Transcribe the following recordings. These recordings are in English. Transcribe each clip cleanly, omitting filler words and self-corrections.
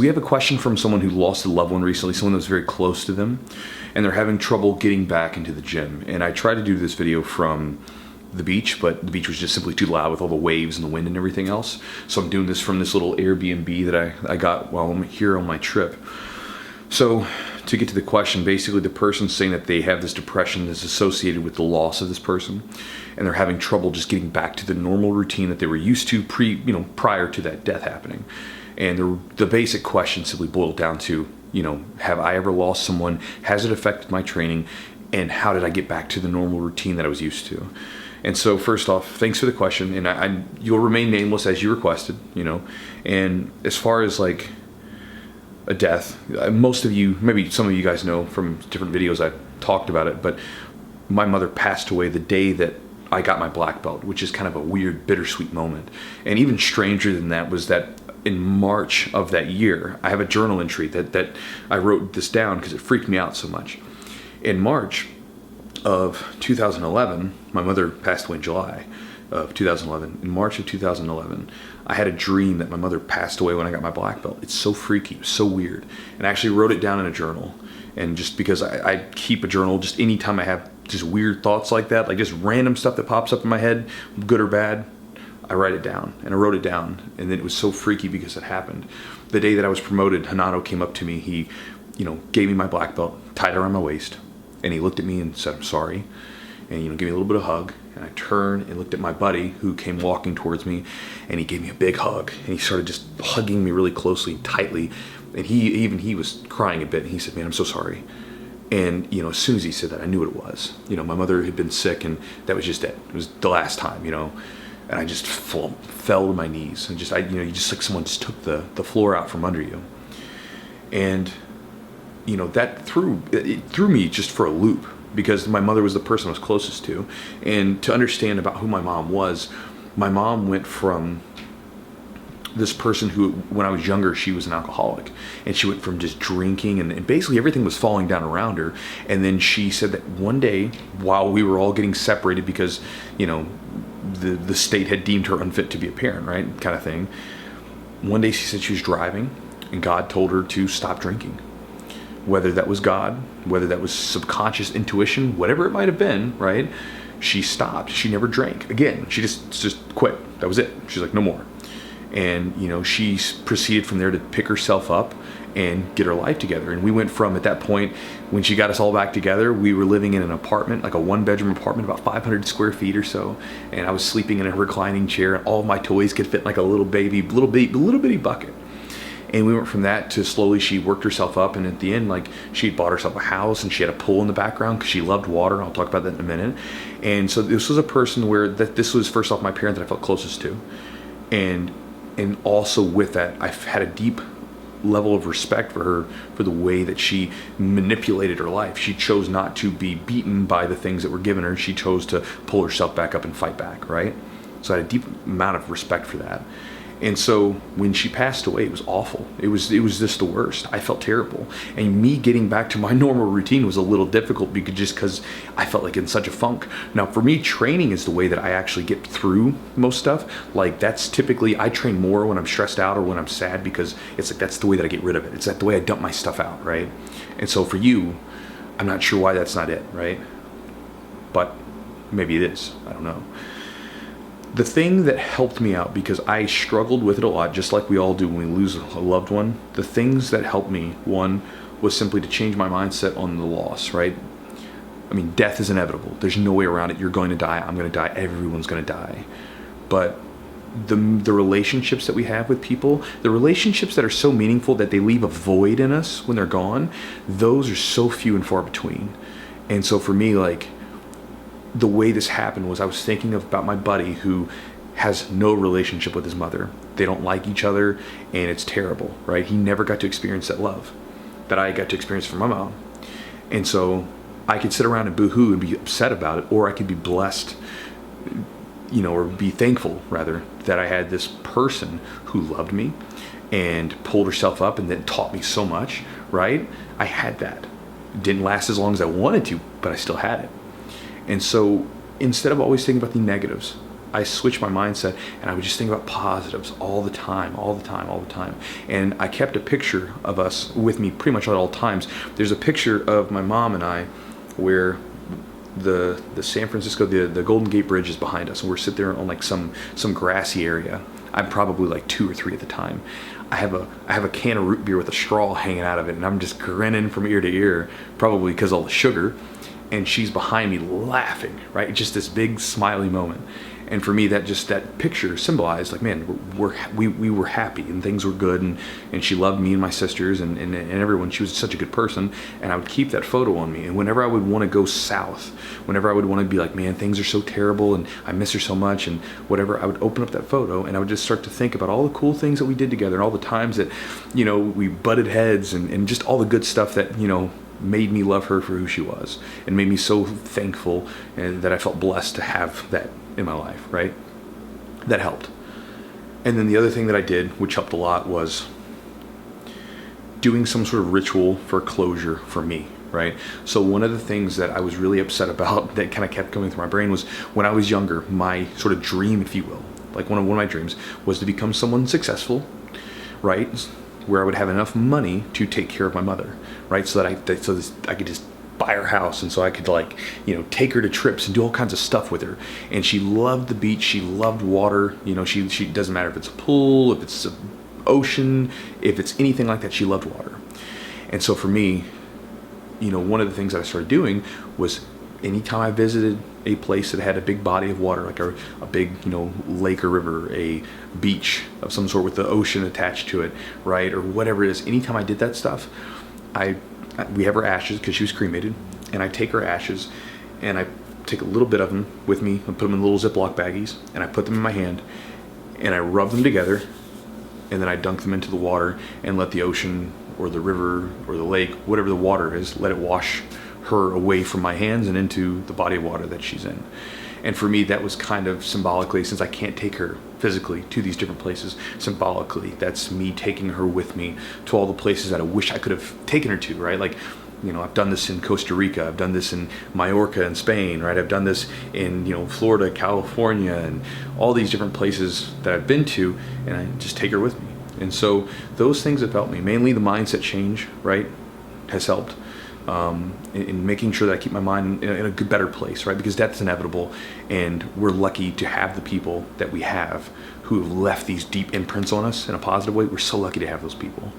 we have a question from someone who lost a loved one recently, someone that was very close to them, and they're having trouble getting back into the gym. And I tried to do this video from the beach, but the beach was just simply too loud with all the waves and the wind and everything else. So I'm doing this from this little Airbnb that I got while I'm here on my trip. So to get to the question, basically the person's saying that they have this depression that's associated with the loss of this person, and they're having trouble just getting back to the normal routine that they were used to prior to that death happening. And the basic question simply boiled down to, have I ever lost someone? Has it affected my training? And how did I get back to the normal routine that I was used to? And so first off, thanks for the question. And you'll remain nameless as you requested, And as far as like a death, most of you, maybe some of you guys know from different videos I've talked about it, but my mother passed away the day that I got my black belt, which is kind of a weird, bittersweet moment. And even stranger than that was that in March of that year, I have a journal entry that I wrote this down because it freaked me out so much. In March of 2011, my mother passed away in July of 2011. In March of 2011, I had a dream that my mother passed away when I got my black belt. It's so freaky, so weird. And I actually wrote it down in a journal. And just because I keep a journal, just anytime I have just weird thoughts like that, like just random stuff that pops up in my head, good or bad, I write it down. And I wrote it down. And then it was so freaky because it happened. The day that I was promoted, Hanato came up to me. He, gave me my black belt, tied it around my waist. And he looked at me and said, "I'm sorry." And, gave me a little bit of hug. And I turned and looked at my buddy who came walking towards me, and he gave me a big hug. And he started just hugging me really closely, tightly. And he was crying a bit. And he said, "Man, I'm so sorry." And, as soon as he said that, I knew what it was. My mother had been sick, and that was just it. It was the last time, And I just fell to my knees. And you just like someone just took the floor out from under you. And, that threw me just for a loop, because my mother was the person I was closest to. And to understand about who my mom was, my mom went from this person who, when I was younger, she was an alcoholic. And she went from just drinking, and basically everything was falling down around her. And then she said that one day, while we were all getting separated because, the state had deemed her unfit to be a parent, right, kind of thing. One day she said she was driving, and God told her to stop drinking. Whether that was God, whether that was subconscious intuition, whatever it might have been, right? She stopped. She never drank again. She just quit. That was it. She's like, no more. And, she proceeded from there to pick herself up and get her life together. And we went from, at that point, when she got us all back together, we were living in an apartment, like a 1-bedroom apartment, about 500 square feet or so. And I was sleeping in a reclining chair, and all of my toys could fit in like a little bitty bucket. And we went from that to slowly she worked herself up, and at the end, like, she had bought herself a house, and she had a pool in the background because she loved water. I'll talk about that in a minute. And so this was a person where this was first off my parent that I felt closest to, and also with that, I had a deep level of respect for her, for the way that she manipulated her life. She chose not to be beaten by the things that were given her. She chose to pull herself back up and fight back, right? So I had a deep amount of respect for that. And so when she passed away, it was awful. It was just the worst. I felt terrible. And me getting back to my normal routine was a little difficult because I felt like in such a funk. Now, for me, training is the way that I actually get through most stuff. Like, that's typically, I train more when I'm stressed out or when I'm sad, because it's like, that's the way that I get rid of it. It's like the way I dump my stuff out, right? And so for you, I'm not sure why that's not it, right? But maybe it is. I don't know. The thing that helped me out, because I struggled with it a lot, just like we all do when we lose a loved one, the things that helped me, one, was simply to change my mindset on the loss, right? I mean, death is inevitable. There's no way around it. You're going to die. I'm going to die. Everyone's going to die. But the relationships that we have with people, the relationships that are so meaningful that they leave a void in us when they're gone, those are so few and far between. And so for me, like, the way this happened was I was thinking about my buddy who has no relationship with his mother. They don't like each other, and it's terrible, right? He never got to experience that love that I got to experience from my mom. And so I could sit around and boo-hoo and be upset about it, or I could be blessed, or be thankful, rather, that I had this person who loved me and pulled herself up and then taught me so much, right? I had that. It didn't last as long as I wanted to, but I still had it. And so instead of always thinking about the negatives, I switched my mindset, and I would just think about positives all the time, all the time, all the time. And I kept a picture of us with me pretty much at all times. There's a picture of my mom and I where the San Francisco, the Golden Gate Bridge is behind us, and we're sitting there on like some grassy area. I'm probably like 2 or 3 at the time. I have a can of root beer with a straw hanging out of it, and I'm just grinning from ear to ear, probably because of all the sugar. And she's behind me laughing, right? Just this big smiley moment. And for me, that picture symbolized like, man, we were happy and things were good, and she loved me and my sisters and everyone. She was such a good person, and I would keep that photo on me. And whenever I would want to go south, whenever I would want to be like, man, things are so terrible and I miss her so much and whatever, I would open up that photo and I would just start to think about all the cool things that we did together and all the times that, you know, we butted heads and just all the good stuff that, you know, made me love her for who she was and made me so thankful, and that I felt blessed to have that in my life, right? That helped. And then the other thing that I did, which helped a lot, was doing some sort of ritual for closure for me, right? So one of the things that I was really upset about that kind of kept coming through my brain was when I was younger, my sort of dream, if you will, like one of my dreams was to become someone successful, right? Where I would have enough money to take care of my mother, right? So that I could just buy her house, and so I could, like, you know, take her to trips and do all kinds of stuff with her. And she loved the beach, she loved water, you know, she doesn't matter if it's a pool, if it's an ocean, if it's anything like that, she loved water. And so for me, you know, one of the things that I started doing was anytime I visited a place that had a big body of water, like a big, you know, lake or river, a beach of some sort with the ocean attached to it, right, or whatever it is, anytime I did that stuff, we have her ashes because she was cremated, and I take her ashes and I take a little bit of them with me and put them in little Ziploc baggies, and I put them in my hand and I rub them together, and then I dunk them into the water and let the ocean or the river or the lake, whatever the water is, let it wash her away from my hands and into the body of water that she's in. And for me, that was kind of symbolically, since I can't take her physically to these different places, symbolically, that's me taking her with me to all the places that I wish I could have taken her to, right? Like, you know, I've done this in Costa Rica, I've done this in Mallorca in Spain, right? I've done this in, you know, Florida, California, and all these different places that I've been to, and I just take her with me. And so those things have helped me. Mainly the mindset change, right, has helped. In making sure that I keep my mind in a good, better place, right? Because death is inevitable, and we're lucky to have the people that we have who have left these deep imprints on us in a positive way. We're so lucky to have those people.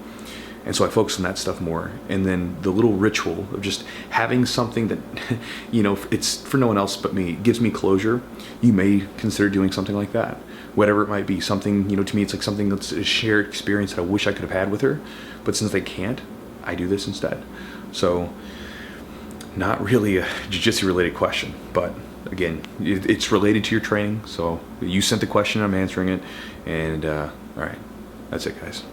And so I focus on that stuff more. And then the little ritual of just having something that, you know, it's for no one else but me, it gives me closure. You may consider doing something like that, whatever it might be. Something, you know, to me, it's like something that's a shared experience that I wish I could have had with her, but since I can't, I do this instead. So, not really a jiu-jitsu related question, but again, it's related to your training. So you sent the question, I'm answering it, and all right, that's it, guys.